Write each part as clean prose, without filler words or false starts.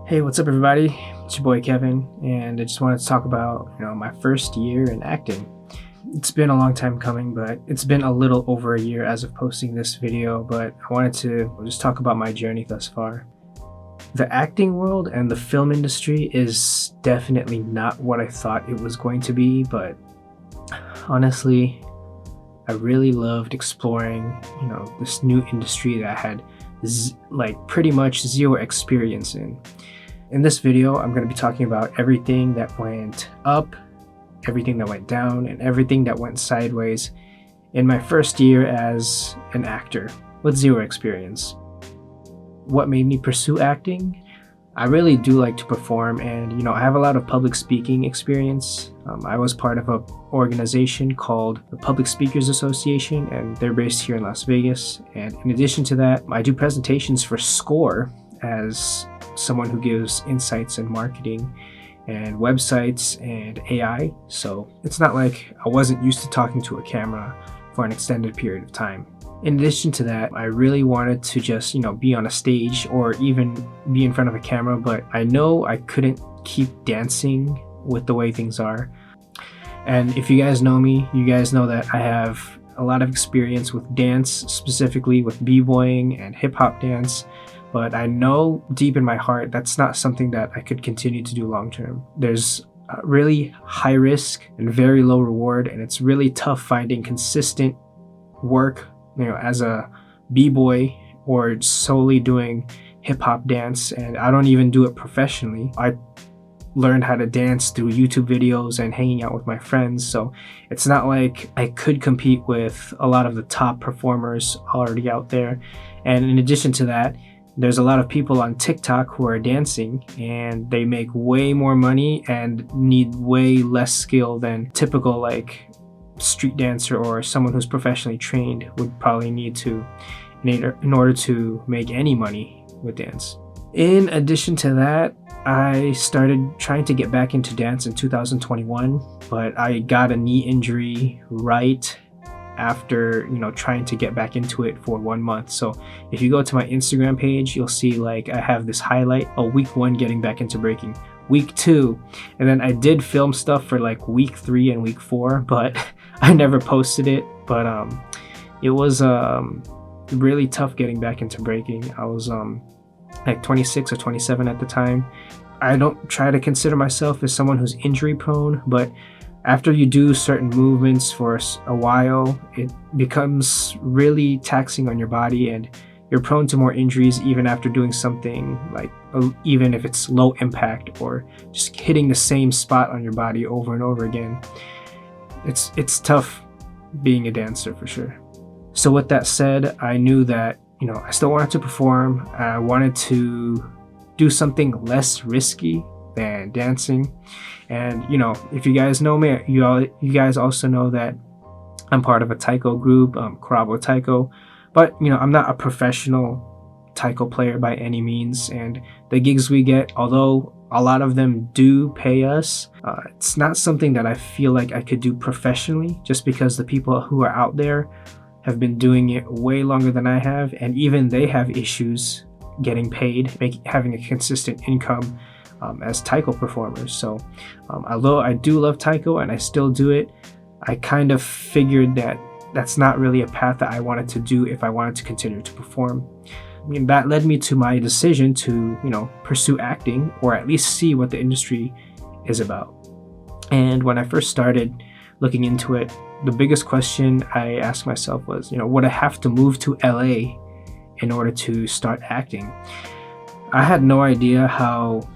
Hey, what's up, everybody? It's your boy Kevin, and I just wanted to talk about my first year in acting. It's been a long time coming, but it's been a little over a year as of posting this video. But I wanted to just talk about my journey thus far. The acting world and the film industry is definitely not what I thought it was going to be, but honestly, I really loved exploring this new industry that I had pretty much zero experience in. In this video, I'm going to be talking about everything that went up, everything that went down, and everything that went sideways in my first year as an actor with zero experience. What made me pursue acting? I really do like to perform, and I have a lot of public speaking experience. I was part of an organization called the Public Speakers Association, and they're based here in Las Vegas. And in addition to that, I do presentations for SCORE as someone who gives insights in marketing and websites and AI. So it's not like I wasn't used to talking to a camera for an extended period of time. In addition to that, I really wanted to just, be on a stage or even be in front of a camera, but I know I couldn't keep dancing with the way things are. And if you guys know me, you guys know that I have a lot of experience with dance, specifically with b-boying and hip-hop dance. But I know deep in my heart that's not something that I could continue to do long term. There's really high risk and very low reward, and it's really tough finding consistent work, as a b-boy or solely doing hip-hop dance. And I don't even do it professionally. I learned how to dance through YouTube videos and hanging out with my friends, so it's not like I could compete with a lot of the top performers already out there. And in addition to that, there's a lot of people on TikTok who are dancing and they make way more money and need way less skill than typical street dancer or someone who's professionally trained would probably need to in order to make any money with dance. In addition to that, I started trying to get back into dance in 2021, but I got a knee injury right after trying to get back into it for 1 month. So if you go to my Instagram page, you'll see I have this highlight, week 1 getting back into breaking, week 2, and then I did film stuff for week 3 and week 4, but I never posted it. But it was really tough getting back into breaking. I was 26 or 27 at the time. I don't try to consider myself as someone who's injury prone, but after you do certain movements for a while, it becomes really taxing on your body, and you're prone to more injuries even after doing something even if it's low impact or just hitting the same spot on your body over and over again. It's tough being a dancer for sure. So with that said, I knew that I still wanted to perform. I wanted to do something less risky than dancing. And if you guys know me, you guys also know that I'm part of a taiko group, Karabo Taiko, but I'm not a professional taiko player by any means. And the gigs we get, although a lot of them do pay us, it's not something that I feel like I could do professionally, just because the people who are out there have been doing it way longer than I have, and even they have issues getting paid, having a consistent income as taiko performers. So although I do love taiko and I still do it, I kind of figured that that's not really a path that I wanted to do if I wanted to continue to perform. That led me to my decision to pursue acting, or at least see what the industry is about. And when I first started looking into it, the biggest question I asked myself was, would I have to move to LA in order to start acting? I had no idea how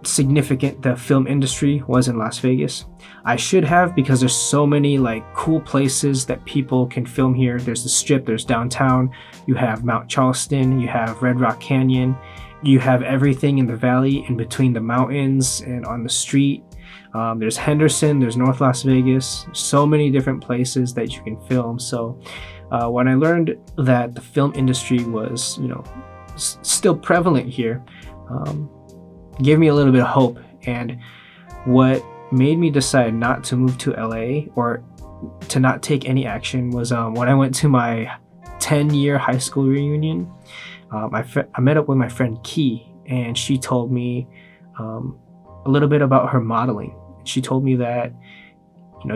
significant the film industry was in Las Vegas. I should have, because there's so many cool places that people can film here. There's the Strip, there's downtown, you have Mount Charleston, you have Red Rock Canyon, you have everything in the valley in between the mountains and on the street. There's Henderson, there's North Las Vegas, so many different places that you can film. So when I learned that the film industry was still prevalent here, gave me a little bit of hope. And what made me decide not to move to LA or to not take any action was when I went to my 10-year high school reunion. I met up with my friend Key, and she told me a little bit about her modeling. She told me that,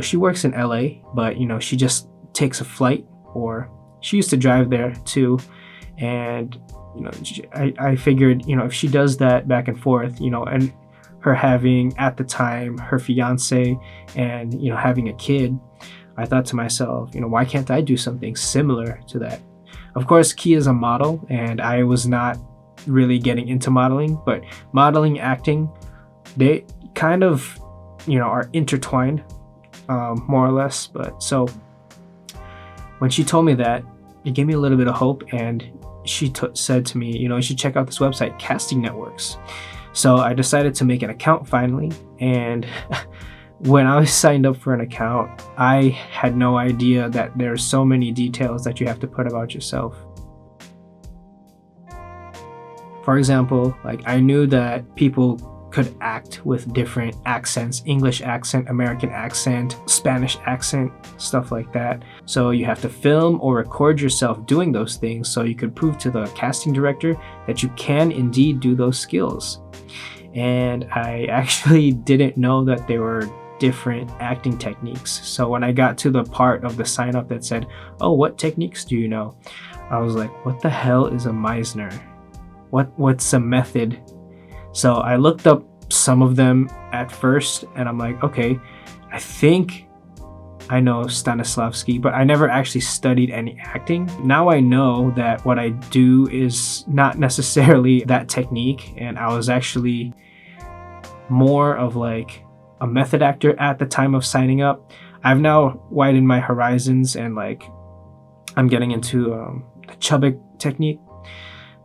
she works in LA, but, she just takes a flight, or she used to drive there too. And, I figured, if she does that back and forth, and her having at the time her fiance and, having a kid, I thought to myself, why can't I do something similar to that? Of course, Key is a model, and I was not really getting into modeling, but modeling, acting, they kind of, are intertwined, more or less. But so when she told me that, it gave me a little bit of hope, and she said to me, you should check out this website, Casting Networks. So I decided to make an account finally, and when I was signed up for an account, I had no idea that there's so many details that you have to put about yourself. For example, like, I knew that people could act with different accents, English accent, American accent, Spanish accent, stuff like that. So you have to film or record yourself doing those things so you could prove to the casting director that you can indeed do those skills. And I actually didn't know that there were different acting techniques. So when I got to the part of the sign up that said, "Oh, what techniques do you know?" I was like, what the hell is a Meisner? What's a method? So I looked up some of them at first, and I'm like, okay, I think I know Stanislavski, but I never actually studied any acting. Now I know that what I do is not necessarily that technique, and I was actually more of like a method actor at the time of signing up. I've now widened my horizons, and like, I'm getting into the Chubbuck technique.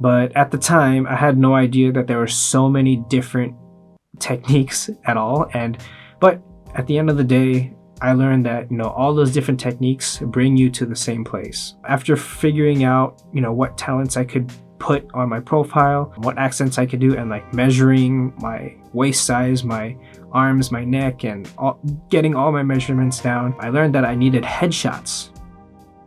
But at the time, I had no idea that there were so many different techniques at all. But at the end of the day, I learned that, all those different techniques bring you to the same place. After figuring out, what talents I could put on my profile, what accents I could do, and like measuring my waist size, my arms, my neck, and getting all my measurements down, I learned that I needed headshots.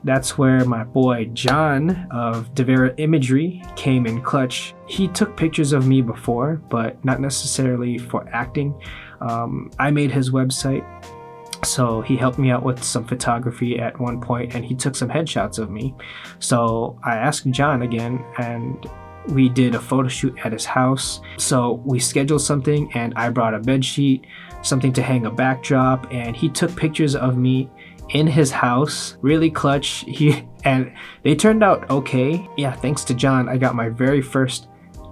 That's where my boy John of Devera Imagery came in clutch. He took pictures of me before, but not necessarily for acting. I made his website, so he helped me out with some photography at one point, and he took some headshots of me. So I asked John again, and we did a photo shoot at his house. So we scheduled something, and I brought a bed sheet, something to hang a backdrop, and he took pictures of me in his house. Really clutch. And they turned out okay. Yeah, thanks to John, I got my very first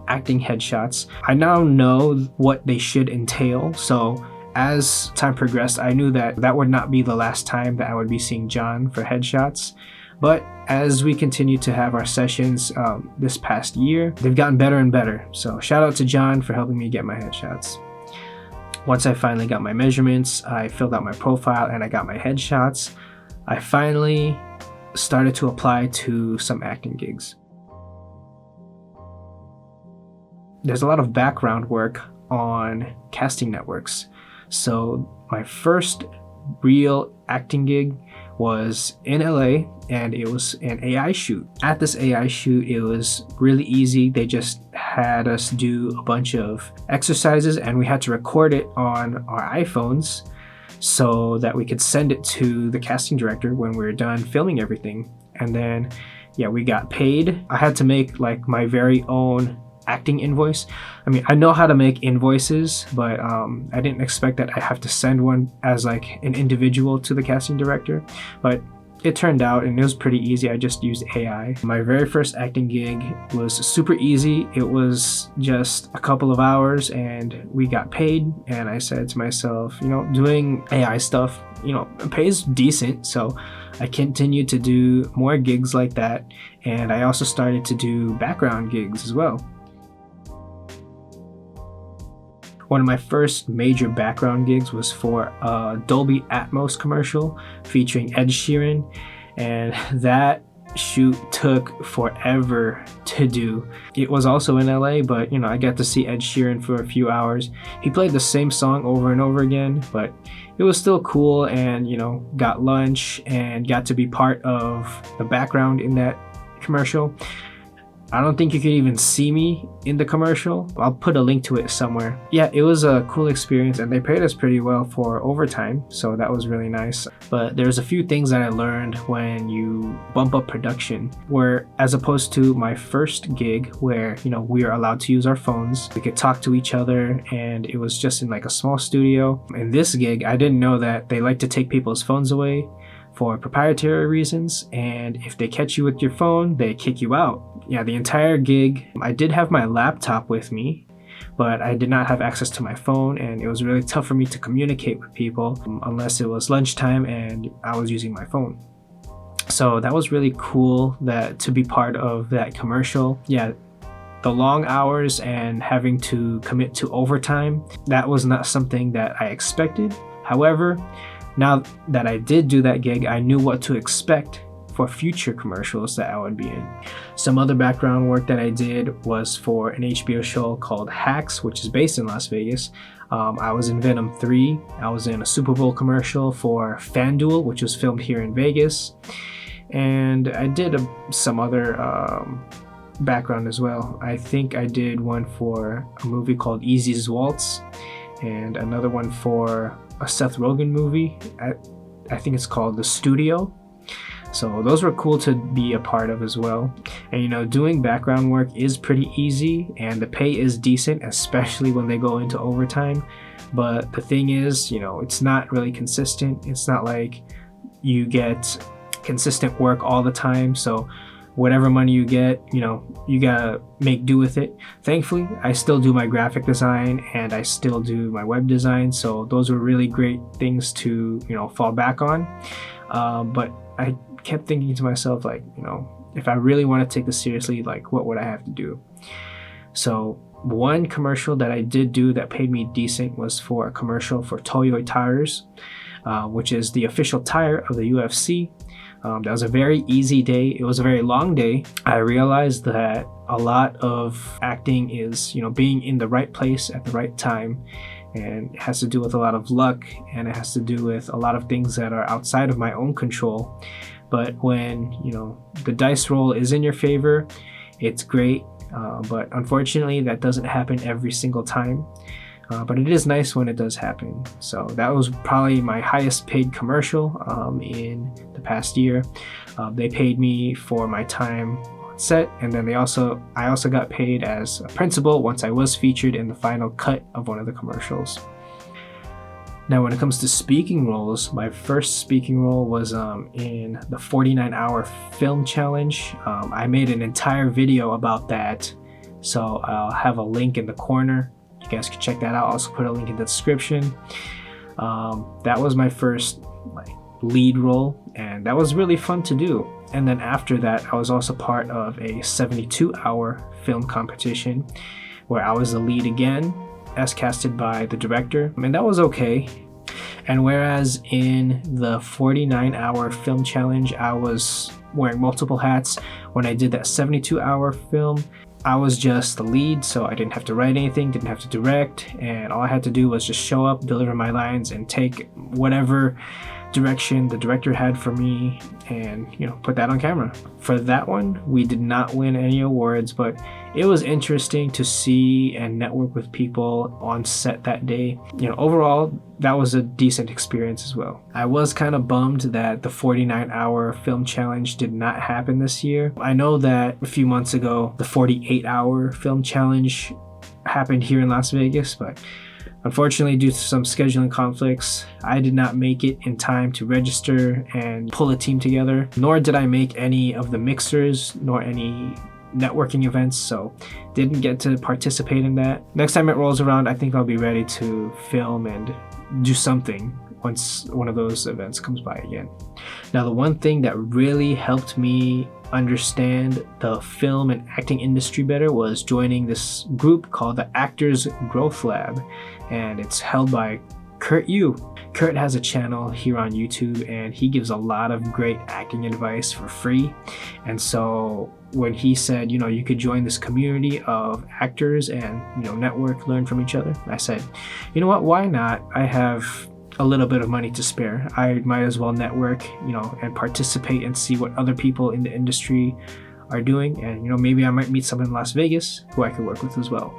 acting headshots. I now know what they should entail. So as time progressed, I knew that that would not be the last time that I would be seeing John for headshots. But as we continue to have our sessions this past year, they've gotten better and better. So shout out to John for helping me get my headshots. Once I finally got my measurements, I filled out my profile, and I got my headshots, I finally started to apply to some acting gigs. There's a lot of background work on Casting Networks. So my first real acting gig was in LA, and it was an AI shoot. At this AI shoot, it was really easy. They just had us do a bunch of exercises, and we had to record it on our iPhones so that we could send it to the casting director when we were done filming everything. And then, yeah, we got paid. I had to make like my very own acting invoice. I mean, I know how to make invoices, but I didn't expect that I have to send one as like an individual to the casting director. But it turned out, and it was pretty easy. I just used AI. My very first acting gig was super easy. It was just a couple of hours, and we got paid. And I said to myself, doing AI stuff, it pays decent. So I continued to do more gigs like that. And I also started to do background gigs as well. One of my first major background gigs was for a Dolby Atmos commercial featuring Ed Sheeran, and that shoot took forever to do. It was also in LA, but I got to see Ed Sheeran for a few hours. He played the same song over and over again, but it was still cool, and got lunch and got to be part of the background in that commercial. I don't think you could even see me in the commercial. I'll put a link to it somewhere. Yeah, it was a cool experience, and they paid us pretty well for overtime, so that was really nice. But there's a few things that I learned when you bump up production, where as opposed to my first gig where, you know, we are allowed to use our phones, we could talk to each other, and it was just in like a small studio. In this gig, I didn't know that they like to take people's phones away for proprietary reasons, and if they catch you with your phone, they kick you out. Yeah, the entire gig, I did have my laptop with me, but I did not have access to my phone, and it was really tough for me to communicate with people unless it was lunchtime and I was using my phone. So that was really cool that to be part of that commercial. Yeah, the long hours and having to commit to overtime, that was not something that I expected. However, now that I did do that gig, I knew what to expect for future commercials that I would be in. Some other background work that I did was for an HBO show called Hacks, which is based in Las Vegas. I was in Venom 3. I was in a Super Bowl commercial for FanDuel, which was filmed here in Vegas. And I did some other background as well. I think I did one for a movie called Easy's Waltz, and another one for a Seth Rogen movie. I think it's called The Studio. So those were cool to be a part of as well. And you know, doing background work is pretty easy and the pay is decent, especially when they go into overtime. But the thing is, you know, it's not really consistent. It's not like you get consistent work all the time. So whatever money you get, you know, you gotta make do with it. Thankfully, I still do my graphic design and I still do my web design. So those were really great things to, you know, fall back on. But I kept thinking to myself, like, you know, if I really want to take this seriously, like, what would I have to do? So one commercial that I did do that paid me decent was for a commercial for Toyo tires, which is the official tire of the UFC. That was a very easy day. It was a very long day. I realized that a lot of acting is, you know, being in the right place at the right time, and it has to do with a lot of luck, and it has to do with a lot of things that are outside of my own control. But when, you know, the dice roll is in your favor, it's great. But unfortunately, that doesn't happen every single time. But it is nice when it does happen. So that was probably my highest paid commercial in the past year. They paid me for my time on set, and then I also got paid as a principal once I was featured in the final cut of one of the commercials. Now, when it comes to speaking roles, my first speaking role was in the 49-hour film challenge. I made an entire video about that, so I'll have a link in the corner. You guys can check that out. I'll also put a link in the description. That was my first lead role, and that was really fun to do. And then after that, I was also part of a 72-hour film competition where I was the lead again, as casted by the director, and that was okay. And whereas in the 49-hour film challenge, I was wearing multiple hats, when I did that 72-hour film, I was just the lead, so I didn't have to write anything, didn't have to direct, and all I had to do was just show up, deliver my lines, and take whatever direction the director had for me and, you know, put that on camera. For that one, we did not win any awards, but it was interesting to see and network with people on set that day. You know, overall, that was a decent experience as well. I was kind of bummed that the 49-hour film challenge did not happen this year. I know that a few months ago, the 48-hour film challenge happened here in Las Vegas, but unfortunately, due to some scheduling conflicts, I did not make it in time to register and pull a team together, nor did I make any of the mixers, nor any networking events, so didn't get to participate in that. Next time it rolls around, I think I'll be ready to film and do something once one of those events comes by again. Now, the one thing that really helped me understand the film and acting industry better was joining this group called the Actors Growth Lab, and it's held by Kurt Yu. Kurt has a channel here on YouTube, and he gives a lot of great acting advice for free. And so when he said, you know, you could join this community of actors and, you know, network, learn from each other, I said, you know what, why not? I have a little bit of money to spare. I might as well network, you know, and participate and see what other people in the industry are doing, and maybe I might meet someone in Las Vegas who I could work with as well.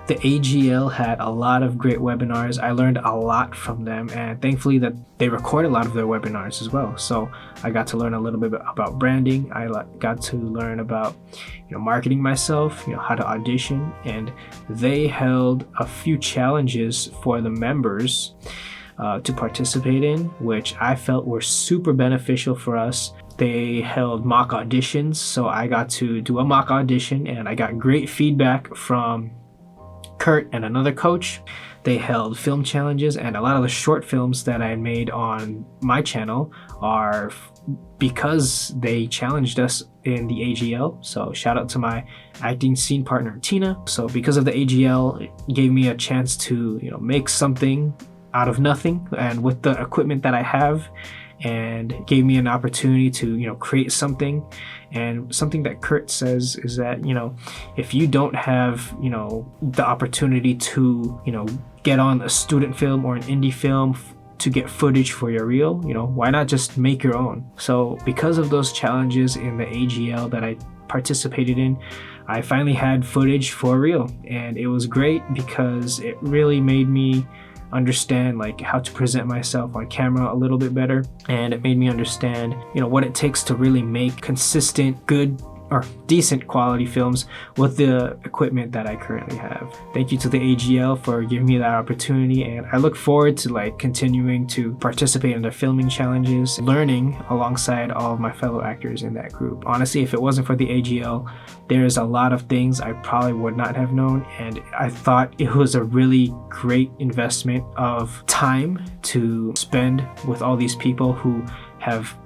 The AGL had a lot of great webinars. I learned a lot from them, and thankfully that they record a lot of their webinars as well. So I got to learn a little bit about branding. I got to learn about marketing myself, how to audition, and they held a few challenges for the members to participate in, which I felt were super beneficial for us. They held mock auditions, so I got to do a mock audition, and I got great feedback from Kurt and another coach. They held film challenges, and a lot of the short films that I made on my channel are because they challenged us in the AGL. So shout out to my acting scene partner Tina. So because of the AGL, it gave me a chance to make something out of nothing, and with the equipment that I have, and gave me an opportunity to create something. And something that Kurt says is that if you don't have the opportunity to get on a student film or an indie film to get footage for your reel, why not just make your own? So because of those challenges in the AGL that I participated in, I finally had footage for a reel, and it was great because it really made me understand how to present myself on camera a little bit better, and it made me understand what it takes to really make consistent, good or decent quality films with the equipment that I currently have. Thank you to the AGL for giving me that opportunity, and I look forward to continuing to participate in the filming challenges, learning alongside all of my fellow actors in that group. Honestly, if it wasn't for the AGL, there's a lot of things I probably would not have known, and I thought it was a really great investment of time to spend with all these people who have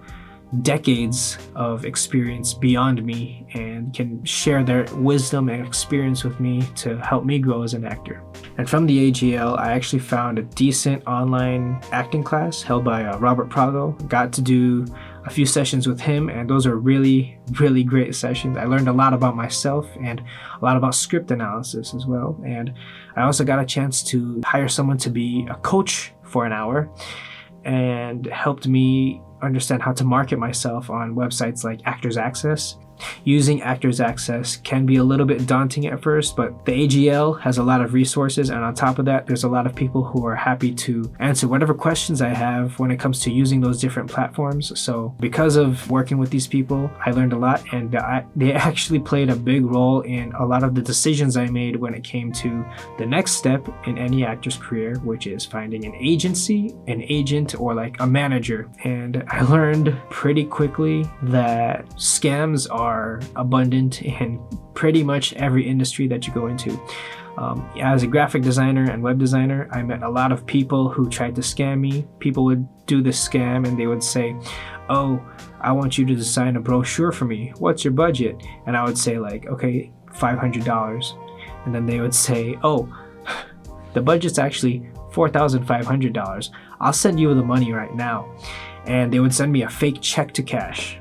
decades of experience beyond me and can share their wisdom and experience with me to help me grow as an actor. And from the AGL, I actually found a decent online acting class held by Robert Prago. Got to do a few sessions with him, and those are really, really great sessions. I learned a lot about myself and a lot about script analysis as well. And I also got a chance to hire someone to be a coach for an hour, and helped me understand how to market myself on websites like Actors Access. Using Actors Access can be a little bit daunting at first, but the AGL has a lot of resources, and on top of that, there's a lot of people who are happy to answer whatever questions I have when it comes to using those different platforms. So because of working with these people, I learned a lot, and they actually played a big role in a lot of the decisions I made when it came to the next step in any actor's career, which is finding an agency, an agent, or a manager. And I learned pretty quickly that scams are abundant in pretty much every industry that you go into. As a graphic designer and web designer, I met a lot of people who tried to scam me. People would do this scam and they would say, "Oh, I want you to design a brochure for me. What's your budget?" And I would say okay, $500. And then they would say, "Oh, the budget's actually $4,500. I'll send you the money right now." And they would send me a fake check to cash.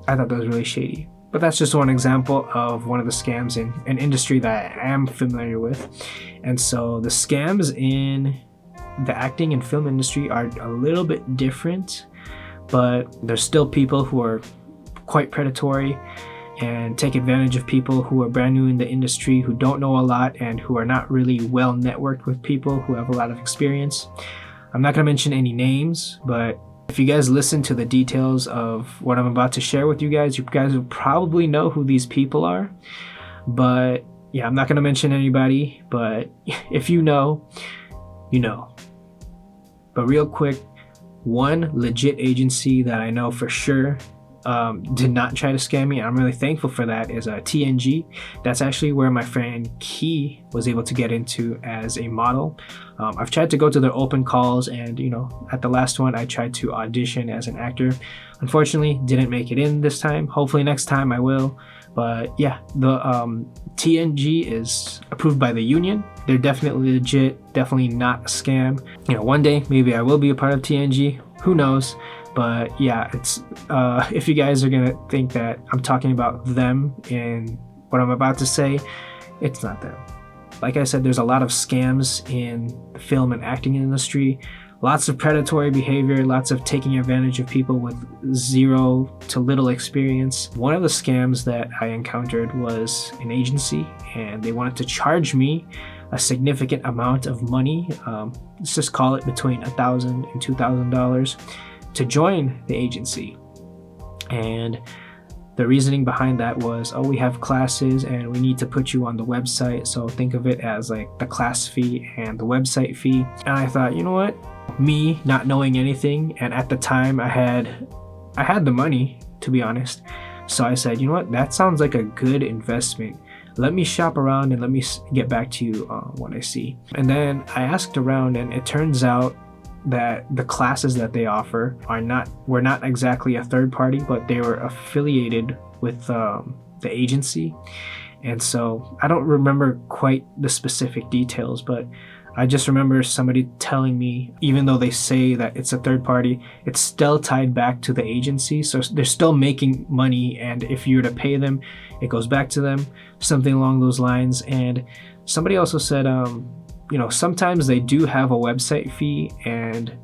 I thought that was really shady. But that's just one example of one of the scams in an industry that I am familiar with. And so the scams in the acting and film industry are a little bit different, but there's still people who are quite predatory and take advantage of people who are brand new in the industry, who don't know a lot, and who are not really well networked with people who have a lot of experience. I'm not going to mention any names, but if you guys listen to the details of what I'm about to share with you guys will probably know who these people are. But yeah, I'm not going to mention anybody, but if you know, you know. But real quick, one legit agency that I know for sure did not try to scam me, and I'm really thankful for that, is TNG. That's actually where my friend Key was able to get into as a model. I've tried to go to their open calls, and at the last one I tried to audition as an actor. Unfortunately, didn't make it in this time. Hopefully next time I will. But yeah, the TNG is approved by the union. They're definitely legit, definitely not a scam. One day maybe I will be a part of TNG, who knows. But yeah, it's if you guys are gonna think that I'm talking about them in what I'm about to say, it's not them. Like I said, there's a lot of scams in the film and acting industry. Lots of predatory behavior, lots of taking advantage of people with zero to little experience. One of the scams that I encountered was an agency, and they wanted to charge me a significant amount of money. Let's just call it between $1,000 and $2,000 to join the agency. And the reasoning behind that was, oh, we have classes and we need to put you on the website. So think of it as like the class fee and the website fee. And I thought, you know what? Me not knowing anything, and at the time I had the money, to be honest. So I said, you know what? That sounds like a good investment. Let me shop around and let me get back to you what I see. And then I asked around, and it turns out that the classes that they offer were not exactly a third party, but they were affiliated with the agency. And so I don't remember quite the specific details, but I just remember somebody telling me, even though they say that it's a third party, it's still tied back to the agency. So they're still making money, and if you were to pay them, it goes back to them, something along those lines. And somebody also said, sometimes they do have a website fee and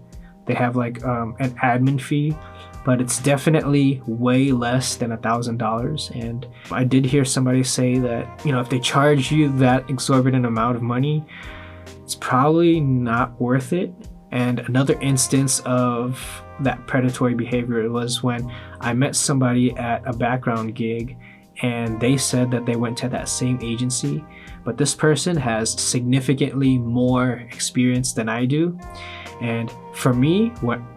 they have like an admin fee, but it's definitely way less than $1,000. And I did hear somebody say that, if they charge you that exorbitant amount of money, it's probably not worth it. And another instance of that predatory behavior was when I met somebody at a background gig, and they said that they went to that same agency, but this person has significantly more experience than I do. And for me,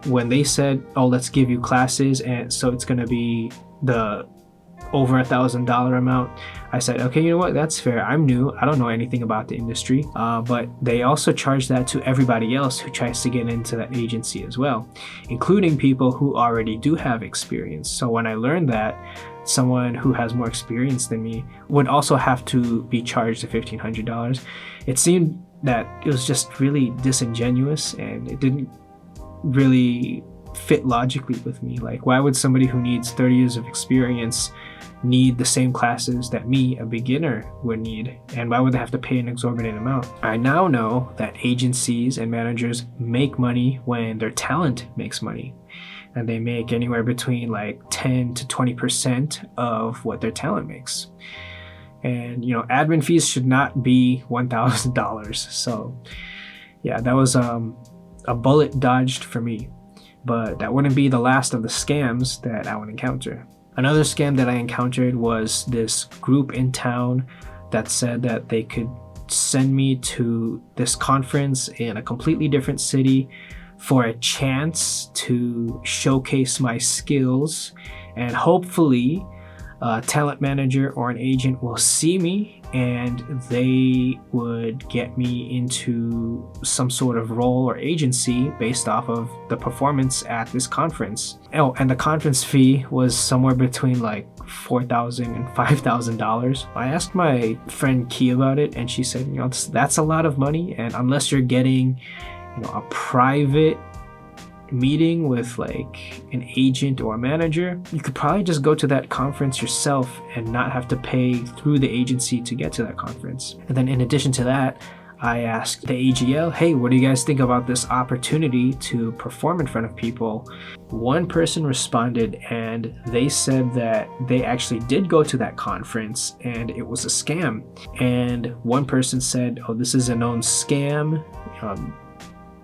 when they said, oh, let's give you classes, and so it's going to be the over $1,000 amount, I said, okay, you know what, that's fair. I'm new, I don't know anything about the industry, but they also charge that to everybody else who tries to get into that agency as well, including people who already do have experience. So when I learned that someone who has more experience than me would also have to be charged the $1,500, it seemed that it was just really disingenuous, and it didn't really fit logically with me. Like, why would somebody who needs 30 years of experience need the same classes that me, a beginner, would need? And why would they have to pay an exorbitant amount? I now know that agencies and managers make money when their talent makes money, and they make anywhere between like 10 to 20% of what their talent makes. And admin fees should not be $1,000. So yeah, that was a bullet dodged for me. But that wouldn't be the last of the scams that I would encounter. Another scam that I encountered was this group in town that said that they could send me to this conference in a completely different city for a chance to showcase my skills, and hopefully a talent manager or an agent will see me and they would get me into some sort of role or agency based off of the performance at this conference. Oh, and the conference fee was somewhere between like $4,000 and $5,000. I asked my friend Key about it, and she said, that's a lot of money, and unless you're getting a private meeting with like an agent or a manager, you could probably just go to that conference yourself and not have to pay through the agency to get to that conference. And then in addition to that, I asked the AGL, hey, what do you guys think about this opportunity to perform in front of people? One person responded, and they said that they actually did go to that conference and it was a scam. And one person said, oh, this is a known scam.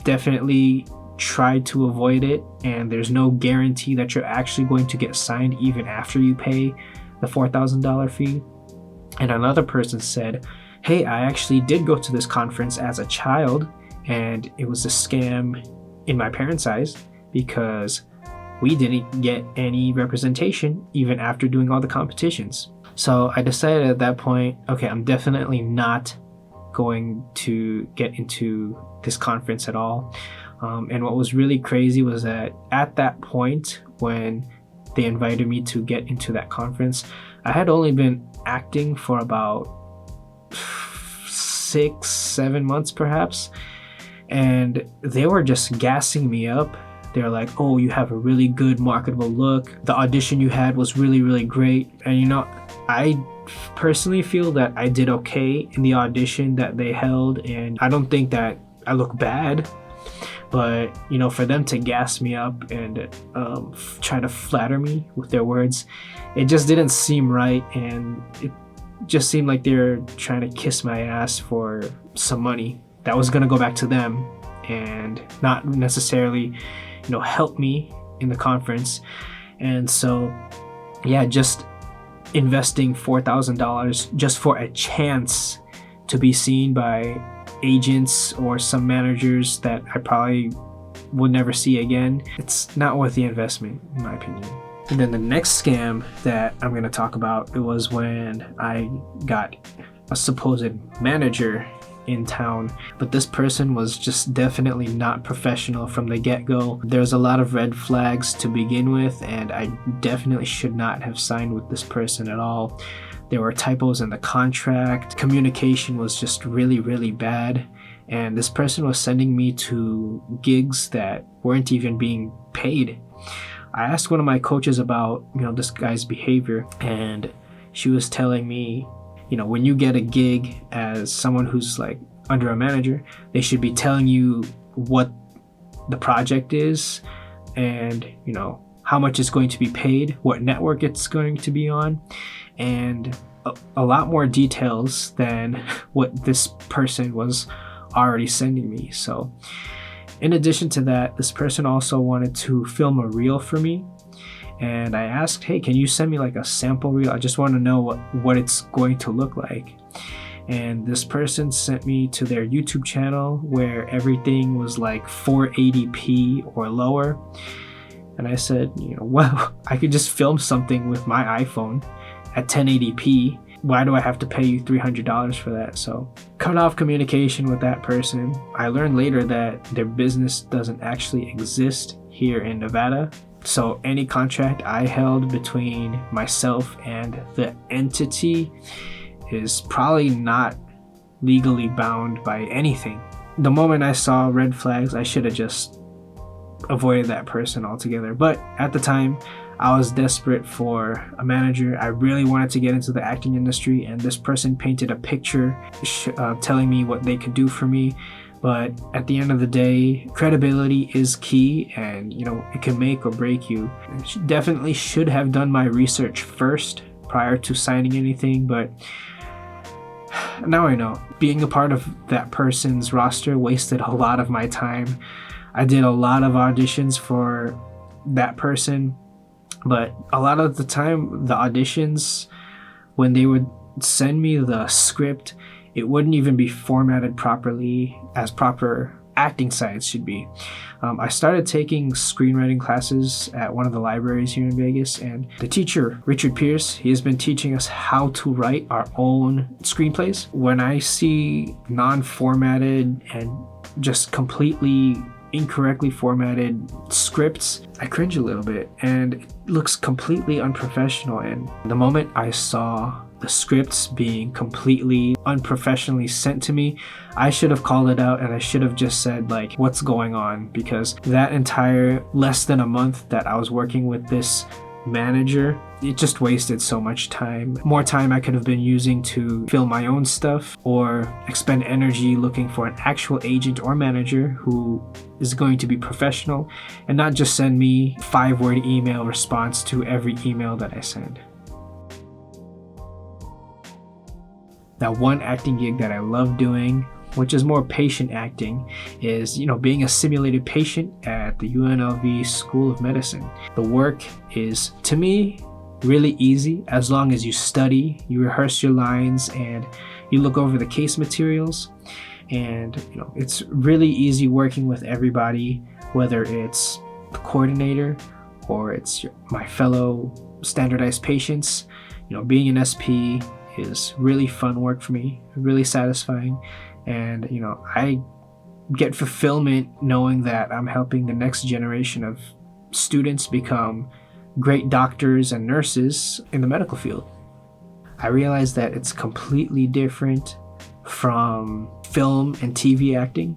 Definitely try to avoid it, and there's no guarantee that you're actually going to get signed even after you pay the $4,000 fee. And another person said, hey, I actually did go to this conference as a child, and it was a scam in my parents' eyes because we didn't get any representation even after doing all the competitions. So I decided at that point, okay, I'm definitely not going to get into this conference at all. And what was really crazy was that at that point, when they invited me to get into that conference, I had only been acting for about 6-7 months perhaps, and they were just gassing me up. They're like, oh, you have a really good marketable look, the audition you had was really, really great. And I personally feel that I did okay in the audition that they held, and I don't think that I look bad. But for them to gas me up and try to flatter me with their words, it just didn't seem right, and it just seemed like they're trying to kiss my ass for some money that was going to go back to them and not necessarily help me in the conference. And so just investing $4,000 just for a chance to be seen by agents or some managers that I probably would never see again, it's not worth the investment, in my opinion. And then the next scam that I'm going to talk about, it was when I got a supposed manager in town, but this person was just definitely not professional from the get-go. There's a lot of red flags to begin with, and I definitely should not have signed with this person at all. There were typos in the contract. Communication was just really, really bad. And this person was sending me to gigs that weren't even being paid. I asked one of my coaches about, this guy's behavior, and she was telling me, when you get a gig as someone who's like under a manager, they should be telling you what the project is and, how much is going to be paid, what network it's going to be on, and a lot more details than what this person was already sending me. So in addition to that, this person also wanted to film a reel for me, and I asked, hey, can you send me like a sample reel? I just want to know what it's going to look like. And this person sent me to their YouTube channel where everything was like 480p or lower. And I said, well, I could just film something with my iPhone at 1080p. Why do I have to pay you $300 for that? So cut off communication with that person. I learned later that their business doesn't actually exist here in Nevada. So any contract I held between myself and the entity is probably not legally bound by anything. The moment I saw red flags, I should have just avoided that person altogether. But at the time, I was desperate for a manager. I really wanted to get into the acting industry, and this person painted a picture telling me what they could do for me. But at the end of the day, credibility is key, and it can make or break you. I definitely should have done my research first prior to signing anything, but now I know. Being a part of that person's roster wasted a lot of my time. I did a lot of auditions for that person, but a lot of the time, the auditions, when they would send me the script, it wouldn't even be formatted properly as proper acting sides should be. I started taking screenwriting classes at one of the libraries here in Vegas, and the teacher, Richard Pierce, he has been teaching us how to write our own screenplays. When I see non-formatted and just completely incorrectly formatted scripts, I cringe a little bit, and it looks completely unprofessional. And the moment I saw the scripts being completely unprofessionally sent to me, I should have called it out, and I should have just said, like, what's going on? Because that entire less than a month that I was working with this manager, it just wasted so much time. More time I could have been using to film my own stuff or expend energy looking for an actual agent or manager who is going to be professional and not just send me 5-word email response to every email that I send. Now, one acting gig that I love doing, which is more patient acting, is being a simulated patient at the UNLV School of Medicine. The work is, to me, really easy as long as you study, you rehearse your lines, and you look over the case materials. And it's really easy working with everybody, whether it's the coordinator or it's my fellow standardized patients. Being an SP is really fun work for me, really satisfying, and I get fulfillment knowing that I'm helping the next generation of students become great doctors and nurses in the medical field. I realize that it's completely different from film and TV acting,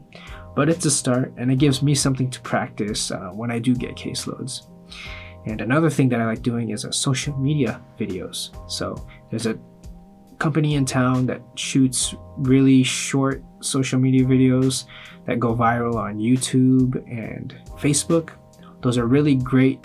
but it's a start, and it gives me something to practice when I do get caseloads. And another thing that I like doing is social media videos. So there's a company in town that shoots really short social media videos that go viral on YouTube and Facebook. Those are really great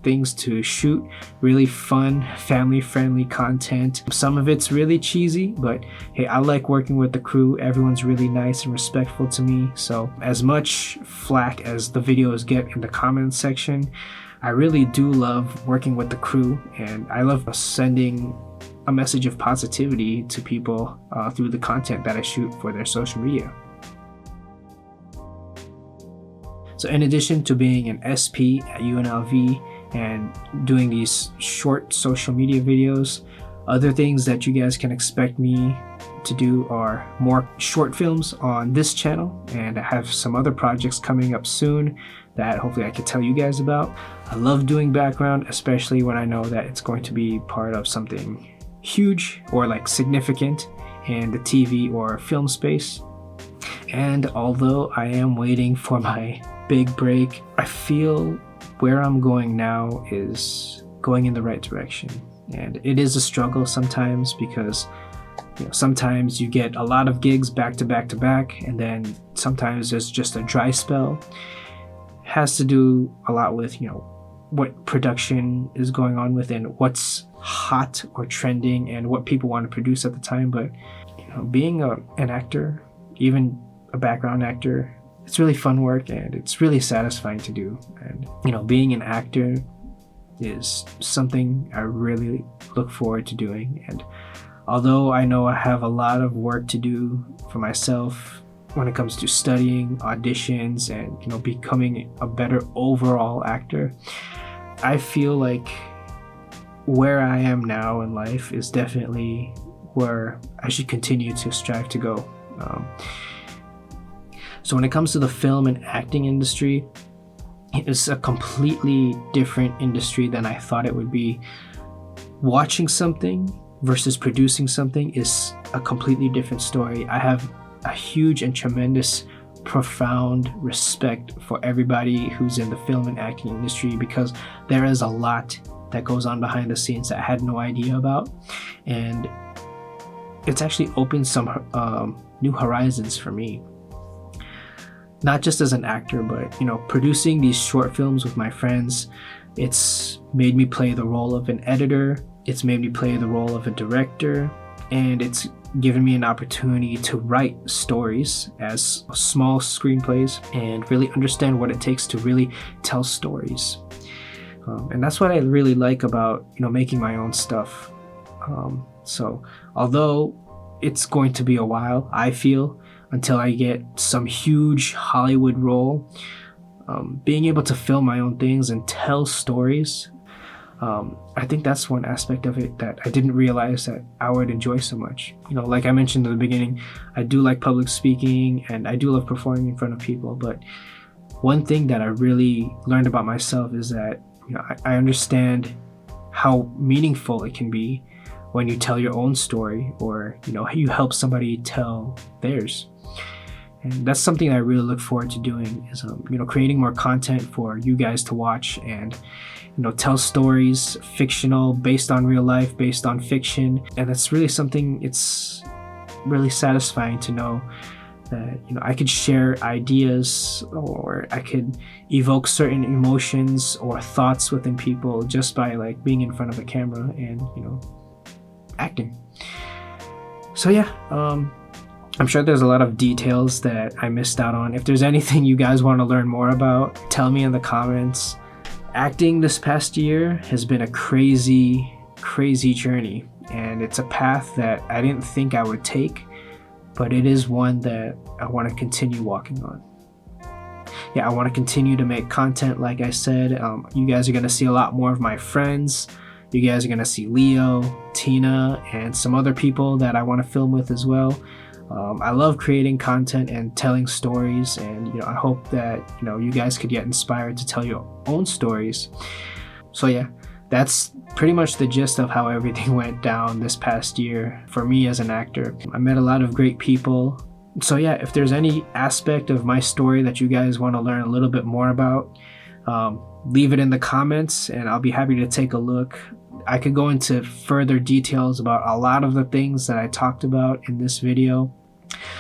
things to shoot, really fun, family-friendly content. Some of it's really cheesy, but hey, I like working with the crew. Everyone's really nice and respectful to me. So as much flack as the videos get in the comments section, I really do love working with the crew, and I love sending a message of positivity to people through the content that I shoot for their social media. So in addition to being an SP at UNLV and doing these short social media videos, other things that you guys can expect me to do are more short films on this channel, and I have some other projects coming up soon that hopefully I can tell you guys about. I love doing background, especially when I know that it's going to be part of something huge or like significant in the TV or film space. And although I am waiting for my big break, I feel where I'm going now is going in the right direction. And it is a struggle sometimes because sometimes you get a lot of gigs back to back to back, and then sometimes there's just a dry spell. It has to do a lot with what production is going on with and what's hot or trending and what people want to produce at the time. But being an actor, even a background actor, it's really fun work and it's really satisfying to do. And being an actor is something I really look forward to doing. And although I know I have a lot of work to do for myself when it comes to studying, auditions, and becoming a better overall actor, I feel like where I am now in life is definitely where I should continue to strive to go. So when it comes to the film and acting industry, it's a completely different industry than I thought it would be. Watching something versus producing something is a completely different story. I have a huge and tremendous, profound respect for everybody who's in the film and acting industry, because there is a lot that goes on behind the scenes that I had no idea about, and it's actually opened some new horizons for me. Not just as an actor, but producing these short films with my friends, it's made me play the role of an editor, it's made me play the role of a director, and it's given me an opportunity to write stories as small screenplays and really understand what it takes to really tell stories. And that's what I really like about making my own stuff. So although it's going to be a while, I feel, until I get some huge Hollywood role, being able to film my own things and tell stories, I think that's one aspect of it that I didn't realize that I would enjoy so much. Like I mentioned in the beginning, I do like public speaking and I do love performing in front of people, but one thing that I really learned about myself is that I understand how meaningful it can be when you tell your own story, or you help somebody tell theirs. And that's something I really look forward to doing, is creating more content for you guys to watch and tell stories, fictional, based on real life, based on fiction. And that's really something, it's really satisfying to know that I could share ideas, or I could evoke certain emotions or thoughts within people just by being in front of a camera and acting. So yeah, I'm sure there's a lot of details that I missed out on. If there's anything you guys want to learn more about, tell me in the comments. Acting this past year has been a crazy journey, and it's a path that I didn't think I would take, but it is one that I want to continue walking on. Yeah, I want to continue to make content. Like I said, you guys are going to see a lot more of my friends. You guys are going to see Leo, Tina, and some other people that I want to film with as well. I love creating content and telling stories, and I hope that you guys could get inspired to tell your own stories. So yeah, that's pretty much the gist of how everything went down this past year for me as an actor. I met a lot of great people. So yeah, if there's any aspect of my story that you guys want to learn a little bit more about, leave it in the comments and I'll be happy to take a look. I could go into further details about a lot of the things that I talked about in this video.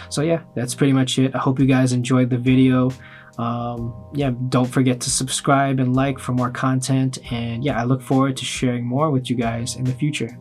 So yeah, that's pretty much it. I hope you guys enjoyed the video. Yeah, don't forget to subscribe and like for more content, and yeah, I look forward to sharing more with you guys in the future.